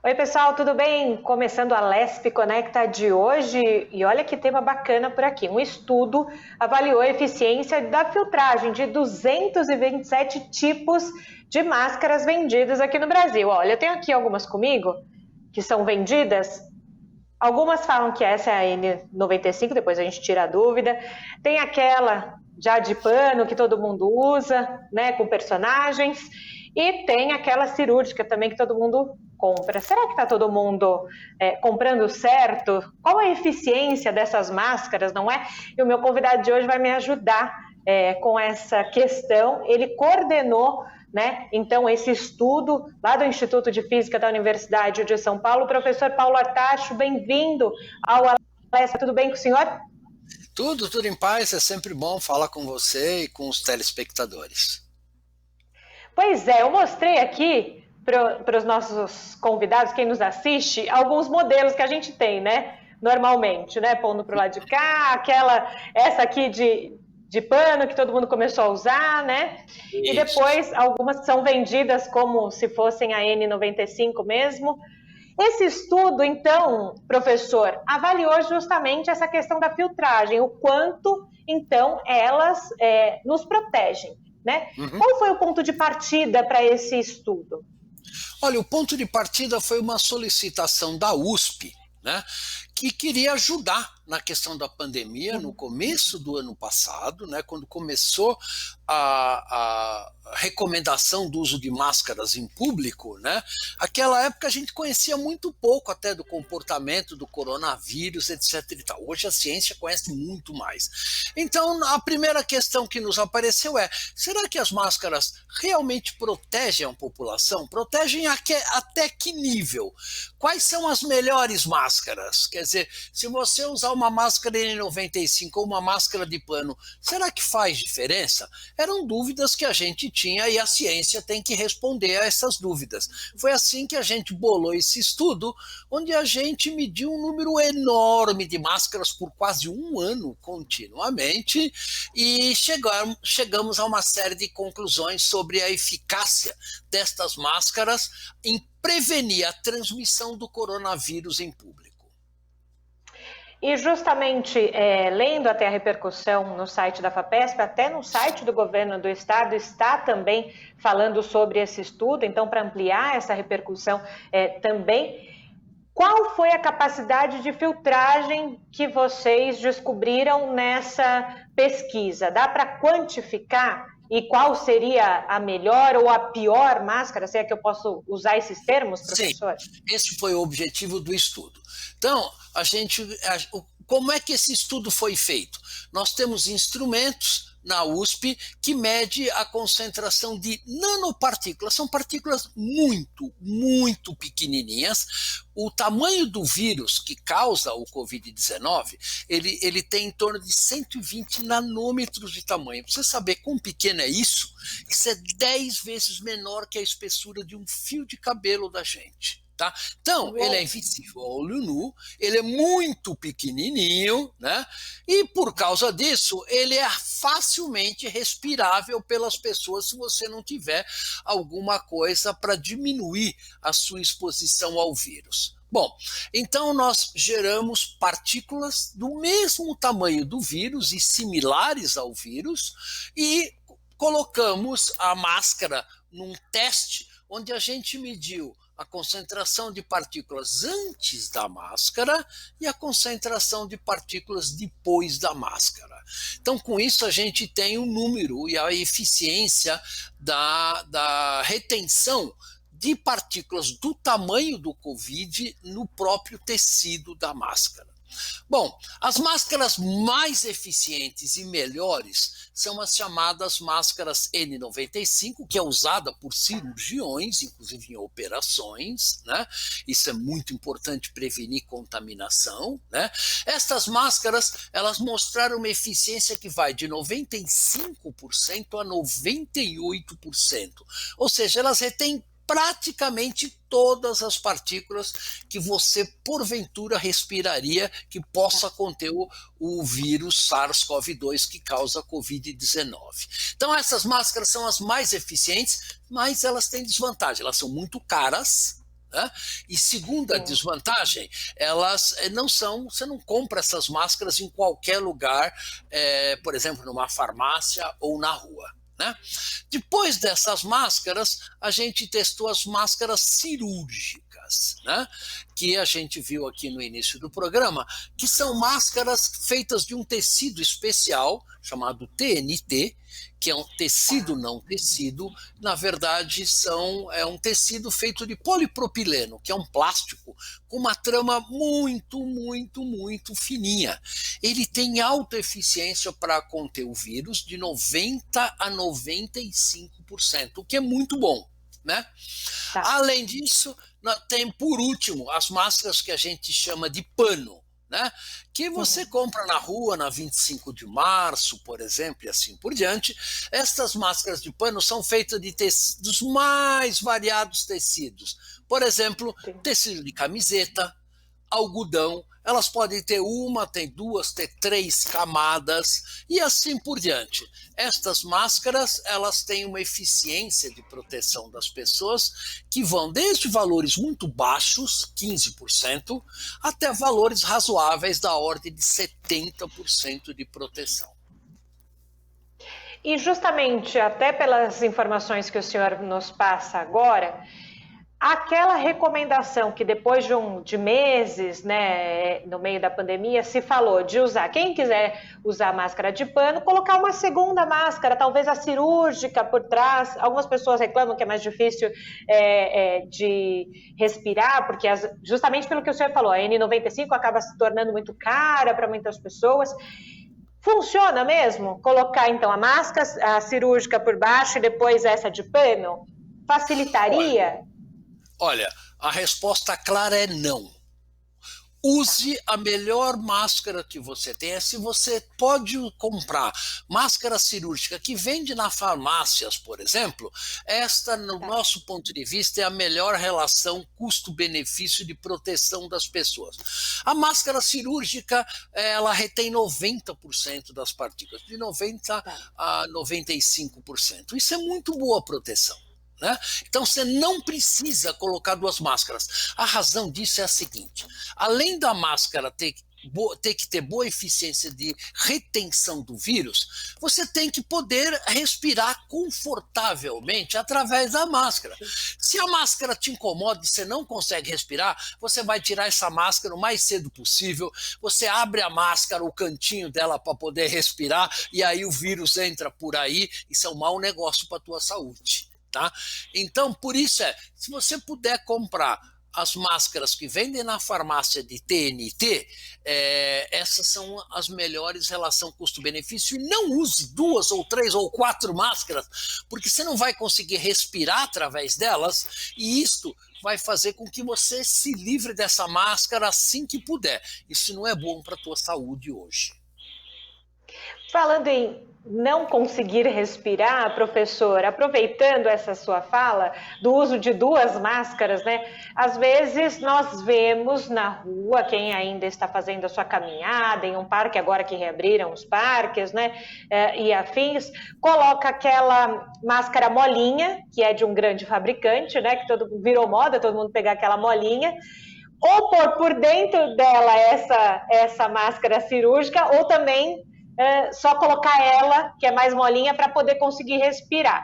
Oi, pessoal, tudo bem? Começando a LESP Conecta de hoje, e olha que tema bacana por aqui. Um estudo avaliou a eficiência da filtragem de 227 tipos de máscaras vendidas aqui no Brasil. Olha, eu tenho aqui algumas comigo que são vendidas. Algumas falam que essa é a N95, depois a gente tira a dúvida. Tem aquela já de pano que todo mundo usa, né, com personagens. E tem aquela cirúrgica também que todo mundo compra. Será que está todo mundo comprando certo? Qual a eficiência dessas máscaras, não é? E o meu convidado de hoje vai me ajudar com essa questão. Ele coordenou, né, então, esse estudo lá do Instituto de Física da Universidade de São Paulo. Professor Paulo Artacho, bem-vindo ao Alesp. Tudo bem com o senhor? Tudo em paz. É sempre bom falar com você e com os telespectadores. Pois é, eu mostrei aqui para os nossos convidados, quem nos assiste, alguns modelos que a gente tem, né? Normalmente, né? Pondo para o lado de cá, essa aqui de pano que todo mundo começou a usar, né? Isso. E depois algumas são vendidas como se fossem a N95 mesmo. Esse estudo, então, professor, avaliou justamente essa questão da filtragem, o quanto, então, elas nos protegem, né? Qual foi o ponto de partida para esse estudo? Olha, o ponto de partida foi uma solicitação da USP, né, que queria ajudar na questão da pandemia no começo do ano passado, né, quando começou a recomendação do uso de máscaras em público, né, aquela época a gente conhecia muito pouco até do comportamento do coronavírus, etc. e tal. Hoje a ciência conhece muito mais. Então, a primeira questão que nos apareceu é: será que as máscaras realmente protegem a população? Protegem até que nível? Quais são as melhores máscaras? Quer dizer, se você usar uma máscara N95 ou uma máscara de pano, será que faz diferença? Eram dúvidas que a gente tinha e a ciência tem que responder a essas dúvidas. Foi assim que a gente bolou esse estudo, onde a gente mediu um número enorme de máscaras por quase um ano continuamente e chegamos a uma série de conclusões sobre a eficácia destas máscaras em prevenir a transmissão do coronavírus em público. E justamente, lendo até a repercussão no site da FAPESP, até no site do governo do estado, está também falando sobre esse estudo, então para ampliar essa repercussão também, qual foi a capacidade de filtragem que vocês descobriram nessa pesquisa? Dá para quantificar? E qual seria a melhor ou a pior máscara? Se é que eu posso usar esses termos, professor? Sim, esse foi o objetivo do estudo. Então, como é que esse estudo foi feito? Nós temos instrumentos na USP que mede a concentração de nanopartículas. São partículas muito pequenininhas. O tamanho do vírus que causa o Covid-19, ele tem em torno de 120 nanômetros de tamanho. Para você saber quão pequeno é isso é 10 vezes menor que a espessura de um fio de cabelo da gente. Tá? Então, ele é invisível ao olho nu, ele é muito pequenininho, né? E por causa disso, ele é facilmente respirável pelas pessoas se você não tiver alguma coisa para diminuir a sua exposição ao vírus. Bom, então nós geramos partículas do mesmo tamanho do vírus e similares ao vírus e colocamos a máscara num teste onde a gente mediu a concentração de partículas antes da máscara e a concentração de partículas depois da máscara. Então, com isso, a gente tem o número e a eficiência da retenção de partículas do tamanho do Covid no próprio tecido da máscara. Bom, as máscaras mais eficientes e melhores são as chamadas máscaras N95, que é usada por cirurgiões, inclusive em operações, né? Isso é muito importante, prevenir contaminação, né? Estas máscaras, elas mostraram uma eficiência que vai de 95% a 98%, ou seja, elas retêm praticamente todas as partículas que você, porventura, respiraria que possa conter o vírus SARS-CoV-2 que causa a Covid-19. Então, essas máscaras são as mais eficientes, mas elas têm desvantagem. Elas são muito caras, né? E segunda desvantagem, elas não são, você não compra essas máscaras em qualquer lugar, por exemplo, numa farmácia ou na rua, né? Depois dessas máscaras, a gente testou as máscaras cirúrgicas, né? Que a gente viu aqui no início do programa, que são máscaras feitas de um tecido especial chamado TNT, que é um tecido não tecido, na verdade é um tecido feito de polipropileno, que é um plástico com uma trama muito, muito, muito fininha. Ele tem alta eficiência para conter o vírus, de 90 a 95%, o que é muito bom, né? Tá. Além disso, tem por último as máscaras que a gente chama de pano, né? Que você compra na rua na 25 de março, por exemplo, e assim por diante. Estas máscaras de pano são feitas de dos mais variados tecidos. Por exemplo, tecido de camiseta, algodão, elas podem ter uma, ter duas, ter três camadas e assim por diante. Estas máscaras, elas têm uma eficiência de proteção das pessoas que vão desde valores muito baixos, 15%, até valores razoáveis da ordem de 70% de proteção. E justamente, até pelas informações que o senhor nos passa agora, aquela recomendação que depois de meses, né, no meio da pandemia, se falou de usar, quem quiser usar máscara de pano, colocar uma segunda máscara, talvez a cirúrgica por trás. Algumas pessoas reclamam que é mais difícil de respirar, porque justamente pelo que o senhor falou, a N95 acaba se tornando muito cara para muitas pessoas. Funciona mesmo? Colocar então a máscara, a cirúrgica por baixo e depois essa de pano? Facilitaria? Olha, a resposta clara é não. Use a melhor máscara que você tem. Se você pode comprar máscara cirúrgica que vende nas farmácias, por exemplo, esta, no nosso ponto de vista, é a melhor relação custo-benefício de proteção das pessoas. A máscara cirúrgica, ela retém 90% das partículas, de 90% a 95%. Isso é muito boa proteção, né? Então você não precisa colocar duas máscaras. A razão disso é a seguinte: além da máscara ter que ter boa eficiência de retenção do vírus, você tem que poder respirar confortavelmente através da máscara. Se a máscara te incomoda e você não consegue respirar, você vai tirar essa máscara o mais cedo possível, você abre a máscara, o cantinho dela para poder respirar, e aí o vírus entra por aí. Isso é um mau negócio para a tua saúde. Tá? Então, por isso se você puder comprar as máscaras que vendem na farmácia de TNT, essas são as melhores relação custo-benefício, e não use 2 ou 3 ou 4 máscaras, porque você não vai conseguir respirar através delas, e isto vai fazer com que você se livre dessa máscara assim que puder. Isso não é bom para a tua saúde hoje. Falando em não conseguir respirar, professor, aproveitando essa sua fala do uso de duas máscaras, né? Às vezes nós vemos na rua, quem ainda está fazendo a sua caminhada em um parque, agora que reabriram os parques, né? E afins, coloca aquela máscara molinha, que é de um grande fabricante, né? Que virou moda, todo mundo pegar aquela molinha, ou pôr por dentro dela essa máscara cirúrgica, ou também só colocar ela, que é mais molinha, para poder conseguir respirar.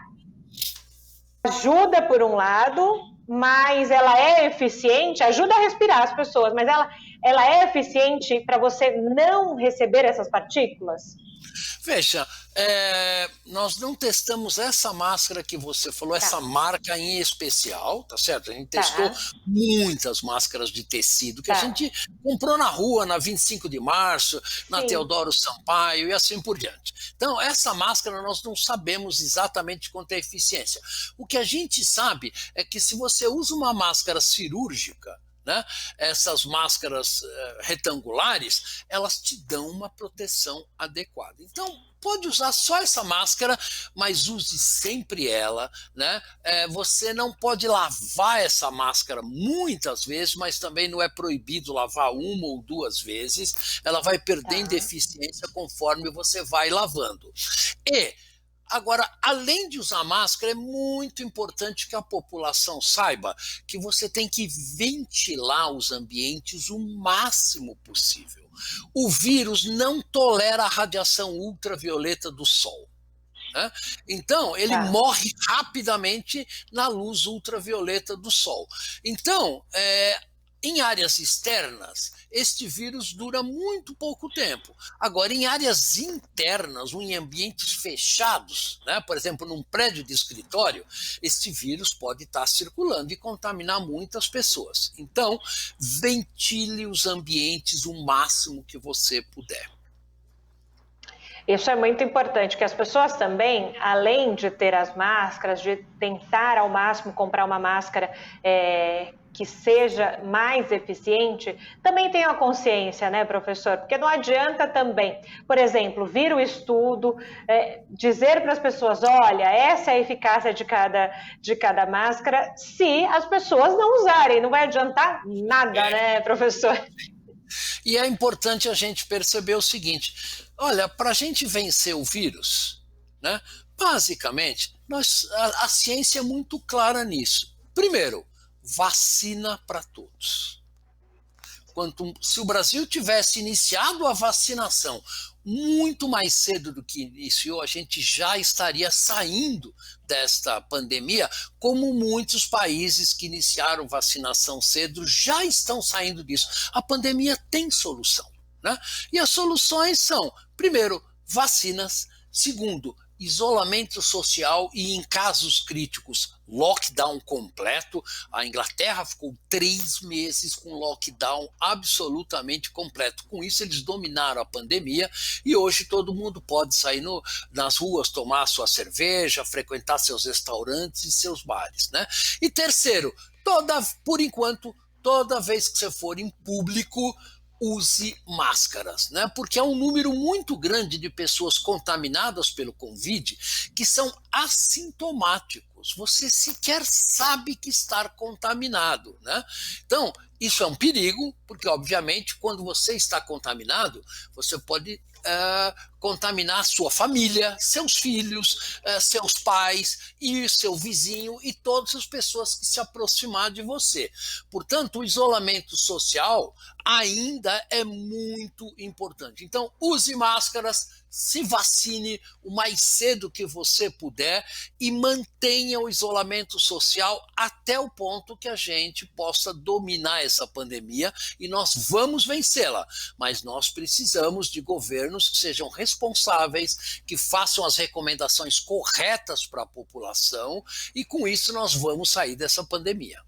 Ajuda por um lado, mas ela é eficiente, ajuda a respirar as pessoas, mas ela é eficiente para você não receber essas partículas? Veja, nós não testamos essa máscara que você falou, essa marca em especial, tá certo? A gente testou muitas máscaras de tecido que a gente comprou na rua, na 25 de março, na Teodoro Sampaio e assim por diante. Então, essa máscara nós não sabemos exatamente quanto é a eficiência. O que a gente sabe é que se você usa uma máscara cirúrgica, né, essas máscaras retangulares, elas te dão uma proteção adequada. Então, pode usar só essa máscara, mas use sempre ela, né? Você não pode lavar essa máscara muitas vezes, mas também não é proibido lavar 1 ou 2 vezes. Ela vai perdendo eficiência conforme você vai lavando. E Agora, além de usar máscara, é muito importante que a população saiba que você tem que ventilar os ambientes o máximo possível. O vírus não tolera a radiação ultravioleta do sol, né? Então, ele Tá. morre rapidamente na luz ultravioleta do sol. Então, em áreas externas, este vírus dura muito pouco tempo. Agora, em áreas internas, ou em ambientes fechados, né, por exemplo, num prédio de escritório, este vírus pode estar circulando e contaminar muitas pessoas. Então, ventile os ambientes o máximo que você puder. Isso é muito importante, que as pessoas também, além de ter as máscaras, de tentar ao máximo comprar uma máscara que seja mais eficiente, também tenham a consciência, né, professor? Porque não adianta também, por exemplo, vir o estudo, dizer para as pessoas, olha, essa é a eficácia de cada máscara, se as pessoas não usarem, não vai adiantar nada, né, professor? E é importante a gente perceber o seguinte: olha, para a gente vencer o vírus, né, basicamente, a ciência é muito clara nisso. Primeiro, vacina para todos. Se o Brasil tivesse iniciado a vacinação muito mais cedo do que iniciou, a gente já estaria saindo desta pandemia, como muitos países que iniciaram vacinação cedo já estão saindo disso. A pandemia tem solução, né? E as soluções são, primeiro, vacinas, segundo, isolamento social e, em casos críticos, lockdown completo. A Inglaterra ficou 3 meses com lockdown absolutamente completo. Com isso, eles dominaram a pandemia e hoje todo mundo pode sair nas ruas, tomar sua cerveja, frequentar seus restaurantes e seus bares, né? E terceiro, por enquanto, toda vez que você for em público, use máscaras, né? Porque há um número muito grande de pessoas contaminadas pelo Covid que são assintomáticos. Você sequer sabe que está contaminado, né? Então, isso é um perigo, porque, obviamente, quando você está contaminado, você pode contaminar sua família, seus filhos, seus pais e seu vizinho e todas as pessoas que se aproximar de você. Portanto, o isolamento social ainda é muito importante. Então, use máscaras, se vacine o mais cedo que você puder e mantenha o isolamento social até o ponto que a gente possa dominar essa pandemia e nós vamos vencê-la. Mas nós precisamos de governos que sejam responsáveis, que façam as recomendações corretas para a população e com isso nós vamos sair dessa pandemia.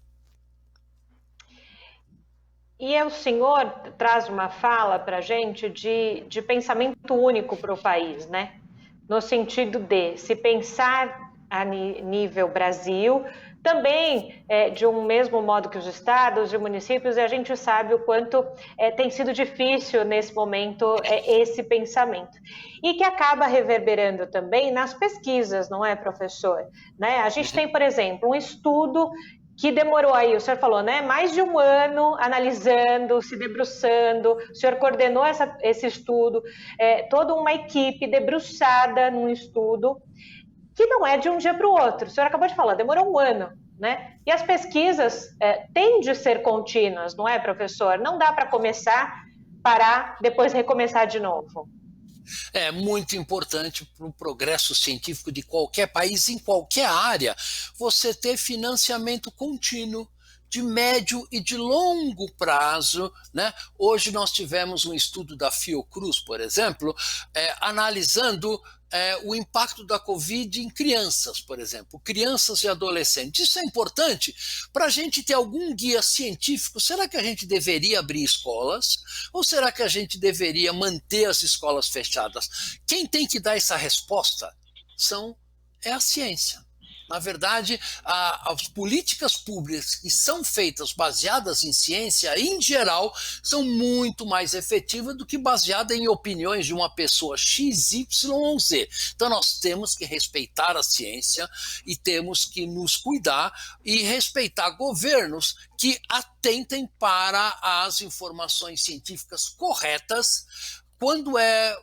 E o senhor traz uma fala para a gente de pensamento único para o país, né? No sentido de se pensar a nível Brasil, também de um mesmo modo que os estados e municípios, e a gente sabe o quanto tem sido difícil nesse momento esse pensamento. E que acaba reverberando também nas pesquisas, não é, professor? Né? A gente tem, por exemplo, um estudo que demorou aí, o senhor falou, né, mais de um ano analisando, se debruçando, o senhor coordenou esse estudo, toda uma equipe debruçada num estudo, que não é de um dia para o outro, o senhor acabou de falar, demorou um ano, né, e as pesquisas têm de ser contínuas, não é, professor? Não dá para começar, parar, depois recomeçar de novo. É muito importante para o progresso científico de qualquer país, em qualquer área, você ter financiamento contínuo, de médio e de longo prazo, né? Hoje nós tivemos um estudo da Fiocruz, por exemplo, analisando o impacto da Covid em crianças, por exemplo, crianças e adolescentes. Isso é importante para a gente ter algum guia científico. Será que a gente deveria abrir escolas ou será que a gente deveria manter as escolas fechadas? Quem tem que dar essa resposta é a ciência. Na verdade, as políticas públicas que são feitas baseadas em ciência, em geral, são muito mais efetivas do que baseadas em opiniões de uma pessoa X, Y ou Z. Então, nós temos que respeitar a ciência e temos que nos cuidar e respeitar governos que atentem para as informações científicas corretas, quando é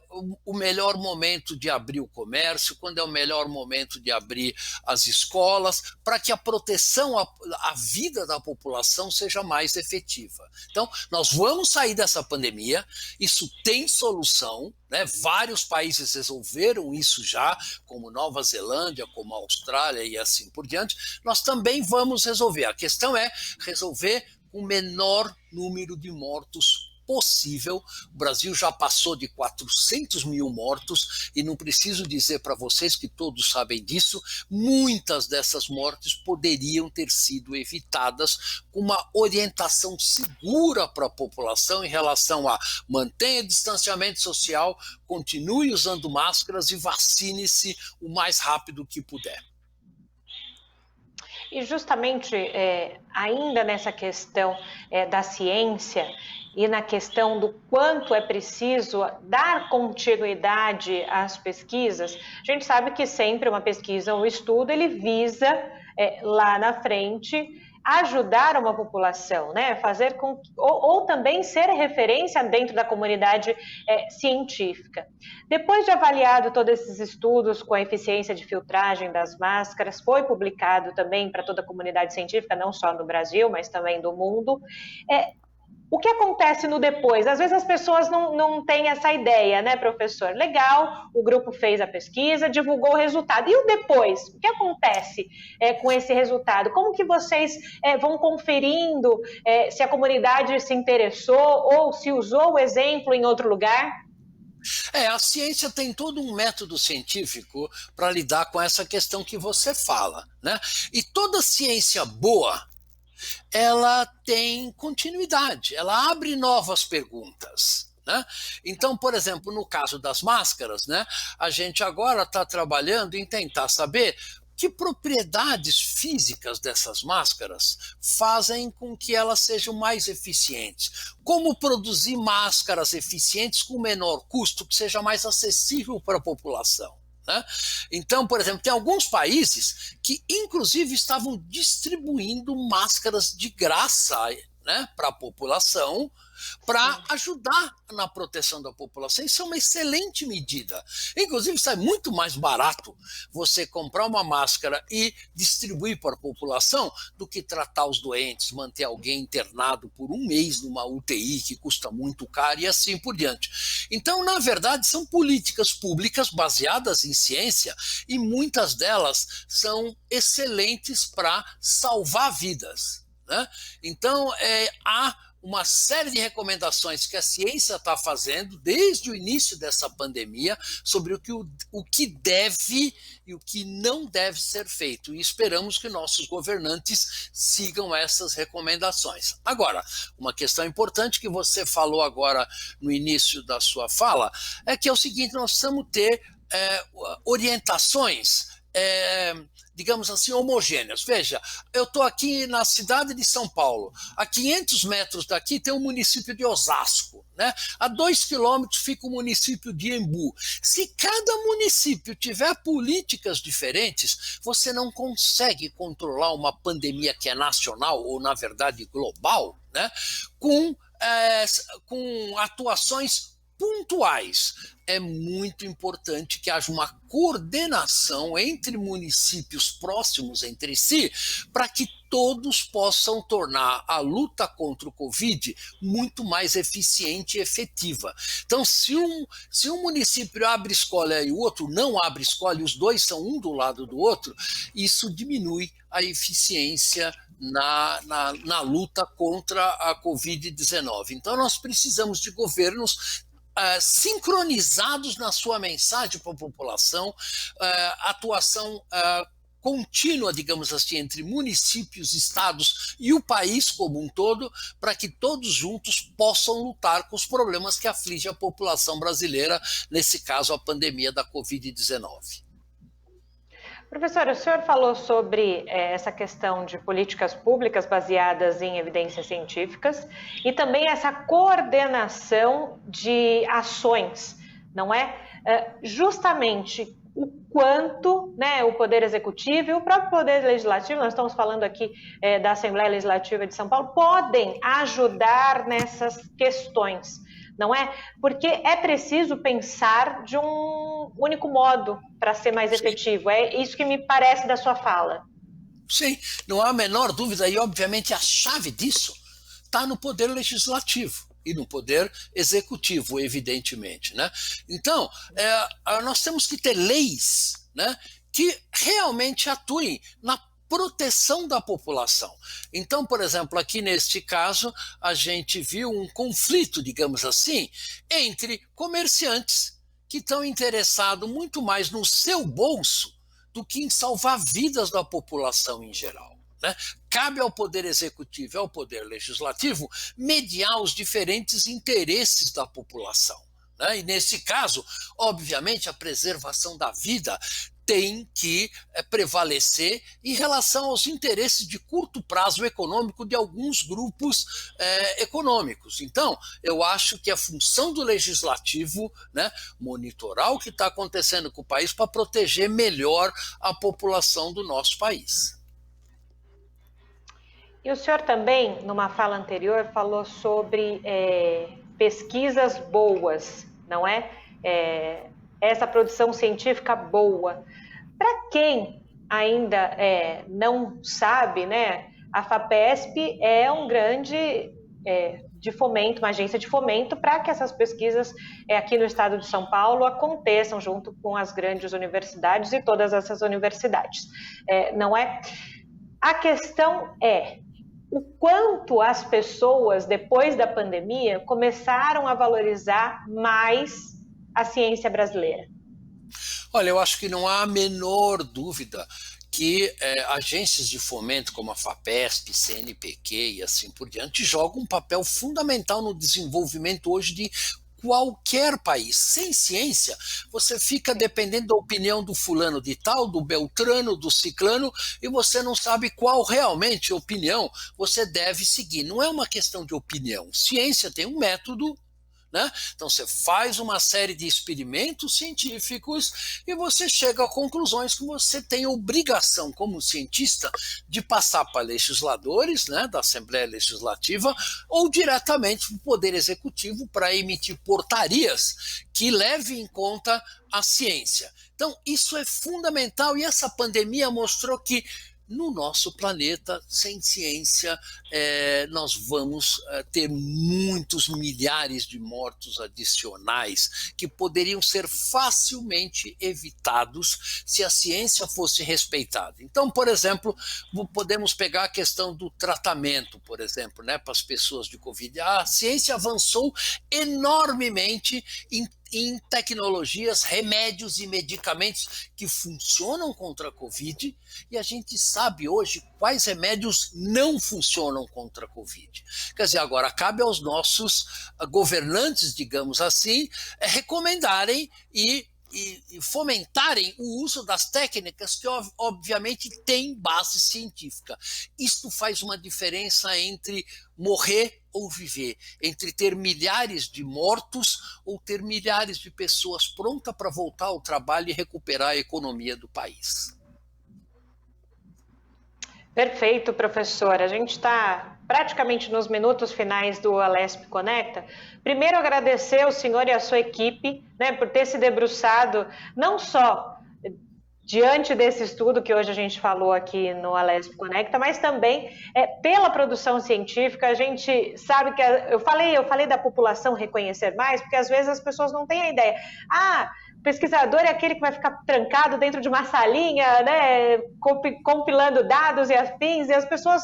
o melhor momento de abrir o comércio, quando é o melhor momento de abrir as escolas, para que a proteção à vida da população seja mais efetiva. Então, nós vamos sair dessa pandemia, isso tem solução, né? Vários países resolveram isso já, como Nova Zelândia, como a Austrália e assim por diante. Nós também vamos resolver. A questão é resolver o menor número de mortos possível. O Brasil já passou de 400 mil mortos e não preciso dizer para vocês que todos sabem disso, muitas dessas mortes poderiam ter sido evitadas com uma orientação segura para a população em relação a mantenha distanciamento social, continue usando máscaras e vacine-se o mais rápido que puder. E justamente ainda nessa questão da ciência e na questão do quanto é preciso dar continuidade às pesquisas, a gente sabe que sempre uma pesquisa ou um estudo, ele visa lá na frente ajudar uma população, né? Fazer com ou também ser referência dentro da comunidade científica. Depois de avaliado todos esses estudos com a eficiência de filtragem das máscaras, foi publicado também para toda a comunidade científica, não só no Brasil, mas também do mundo. O que acontece no depois? Às vezes as pessoas não têm essa ideia, né, professor? Legal, o grupo fez a pesquisa, divulgou o resultado. E o depois? O que acontece com esse resultado? Como que vocês vão conferindo se a comunidade se interessou ou se usou o exemplo em outro lugar? A ciência tem todo um método científico para lidar com essa questão que você fala, né? E toda ciência boa, ela tem continuidade, ela abre novas perguntas, né? Então, por exemplo, no caso das máscaras, né, a gente agora está trabalhando em tentar saber que propriedades físicas dessas máscaras fazem com que elas sejam mais eficientes. Como produzir máscaras eficientes com menor custo, que seja mais acessível para a população. Né? Então, por exemplo, tem alguns países que inclusive estavam distribuindo máscaras de graça, né, para a população, para ajudar na proteção da população. Isso é uma excelente medida. Inclusive, sai muito mais barato você comprar uma máscara e distribuir para a população do que tratar os doentes, manter alguém internado por um mês numa UTI, que custa muito caro, e assim por diante. Então, na verdade, são políticas públicas baseadas em ciência e muitas delas são excelentes para salvar vidas, né? Então, há uma série de recomendações que a ciência está fazendo desde o início dessa pandemia sobre o que deve e o que não deve ser feito. E esperamos que nossos governantes sigam essas recomendações. Agora, uma questão importante que você falou agora no início da sua fala é que é o seguinte: nós precisamos ter orientações digamos assim, homogêneas. Veja, eu estou aqui na cidade de São Paulo. A 500 metros daqui tem o município de Osasco, né? A 2 quilômetros fica o município de Embu. Se cada município tiver políticas diferentes, você não consegue controlar uma pandemia que é nacional ou, na verdade, global, né? Com atuações pontuais. É muito importante que haja uma coordenação entre municípios próximos entre si, para que todos possam tornar a luta contra o Covid muito mais eficiente e efetiva. Então, se um município abre escola e o outro não abre escola, e os dois são um do lado do outro, isso diminui a eficiência na luta contra a Covid-19. Então, nós precisamos de governos sincronizados na sua mensagem para a população, atuação contínua, digamos assim, entre municípios, estados e o país como um todo, para que todos juntos possam lutar com os problemas que afligem a população brasileira, nesse caso a pandemia da Covid-19. Professor, o senhor falou sobre essa questão de políticas públicas baseadas em evidências científicas e também essa coordenação de ações, não é? Justamente o quanto, né, o Poder Executivo e o próprio Poder Legislativo, nós estamos falando aqui da Assembleia Legislativa de São Paulo, podem ajudar nessas questões. não é? Porque é preciso pensar de um único modo para ser mais efetivo. É isso que me parece da sua fala. Sim, não há a menor dúvida, e obviamente a chave disso está no poder legislativo e no poder executivo, evidentemente, né? Então, nós temos que ter leis, né, que realmente atuem na proteção da população. Então, por exemplo, aqui neste caso, a gente viu um conflito, digamos assim, entre comerciantes que estão interessados muito mais no seu bolso do que em salvar vidas da população em geral, né? Cabe ao Poder Executivo e ao Poder Legislativo mediar os diferentes interesses da população, né? E nesse caso, obviamente, a preservação da vida tem que prevalecer em relação aos interesses de curto prazo econômico de alguns grupos econômicos. Então, eu acho que é função do legislativo, né, monitorar o que está acontecendo com o país para proteger melhor a população do nosso país. E o senhor também, numa fala anterior, falou sobre pesquisas boas, não é? Essa produção científica boa. Para quem ainda não sabe, né, a FAPESP é um grande de fomento, uma agência de fomento para que essas pesquisas aqui no estado de São Paulo aconteçam junto com as grandes universidades e todas essas universidades. Não é? A questão é o quanto as pessoas, depois da pandemia, começaram a valorizar mais a ciência brasileira. Olha, eu acho que não há a menor dúvida que agências de fomento como a FAPESP, CNPq e assim por diante jogam um papel fundamental no desenvolvimento hoje de qualquer país. Sem ciência, você fica dependendo da opinião do fulano de tal, do beltrano, do ciclano, e você não sabe qual realmente opinião você deve seguir. Não é uma questão de opinião. Ciência tem um método, né? Então você faz uma série de experimentos científicos e você chega a conclusões que você tem obrigação como cientista de passar para legisladores, né, da Assembleia Legislativa ou diretamente para o Poder Executivo para emitir portarias que levem em conta a ciência. Então isso é fundamental e essa pandemia mostrou que no nosso planeta, sem ciência, nós vamos ter muitos milhares de mortos adicionais que poderiam ser facilmente evitados se a ciência fosse respeitada. Então, por exemplo, podemos pegar a questão do tratamento, por exemplo, né, para as pessoas de Covid. A ciência avançou enormemente em tecnologias, remédios e medicamentos que funcionam contra a Covid, e a gente sabe hoje quais remédios não funcionam contra a Covid. Quer dizer, agora cabe aos nossos governantes, digamos assim, recomendarem e fomentarem o uso das técnicas que obviamente têm base científica. Isto faz uma diferença entre morrer ou viver, entre ter milhares de mortos ou ter milhares de pessoas prontas para voltar ao trabalho e recuperar a economia do país. Perfeito, professor. A gente está praticamente nos minutos finais do Alesp Conecta. Primeiro, agradecer ao senhor e à sua equipe, né, por ter se debruçado não só diante desse estudo que hoje a gente falou aqui no Alesp Conecta, mas também pela produção científica. A gente sabe que eu falei da população reconhecer mais, porque às vezes as pessoas não têm a ideia. Pesquisador é aquele que vai ficar trancado dentro de uma salinha, né, compilando dados e afins, e as pessoas,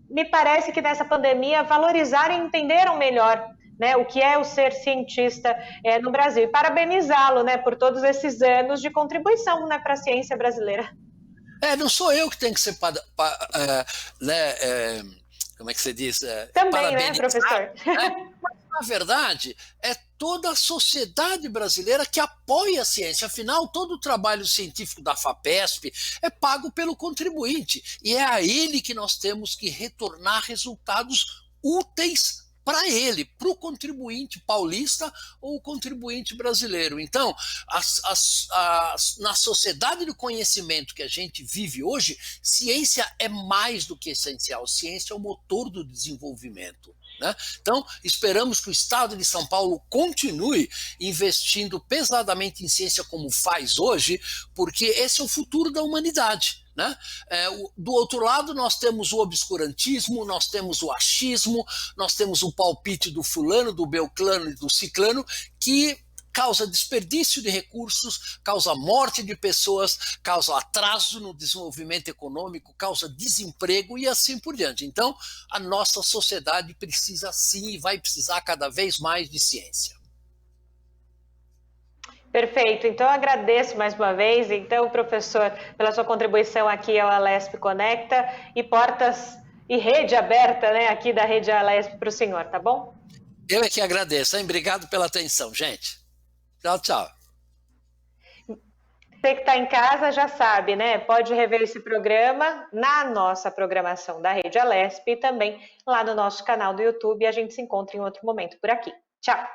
me parece que nessa pandemia, valorizaram e entenderam melhor, né, o que é o ser cientista no Brasil. E parabenizá-lo, né, por todos esses anos de contribuição, né, para a ciência brasileira. Não sou eu que tenho que ser como é que você diz? Também, né, professor? Mas, na verdade, é toda a sociedade brasileira que apoia a ciência. Afinal, todo o trabalho científico da FAPESP é pago pelo contribuinte. E é a ele que nós temos que retornar resultados úteis para ele, para o contribuinte paulista ou o contribuinte brasileiro. Então, na sociedade do conhecimento que a gente vive hoje, ciência é mais do que essencial. Ciência é o motor do desenvolvimento. né? Então, esperamos que o Estado de São Paulo continue investindo pesadamente em ciência como faz hoje, porque esse é o futuro da humanidade. Né? Do outro lado, nós temos o obscurantismo, nós temos o achismo, nós temos o palpite do fulano, do belclano e do ciclano, que causa desperdício de recursos, causa morte de pessoas, causa atraso no desenvolvimento econômico, causa desemprego e assim por diante. Então, a nossa sociedade precisa sim e vai precisar cada vez mais de ciência. Perfeito, então eu agradeço mais uma vez, então, professor, pela sua contribuição aqui ao Alesp Conecta e portas e rede aberta, né, aqui da rede Alesp para o senhor, tá bom? Eu é que agradeço, hein? Obrigado pela atenção, gente. Tchau, tchau. Você que está em casa já sabe, né? Pode rever esse programa na nossa programação da Rede Alesp e também lá no nosso canal do YouTube. E a gente se encontra em outro momento por aqui. Tchau!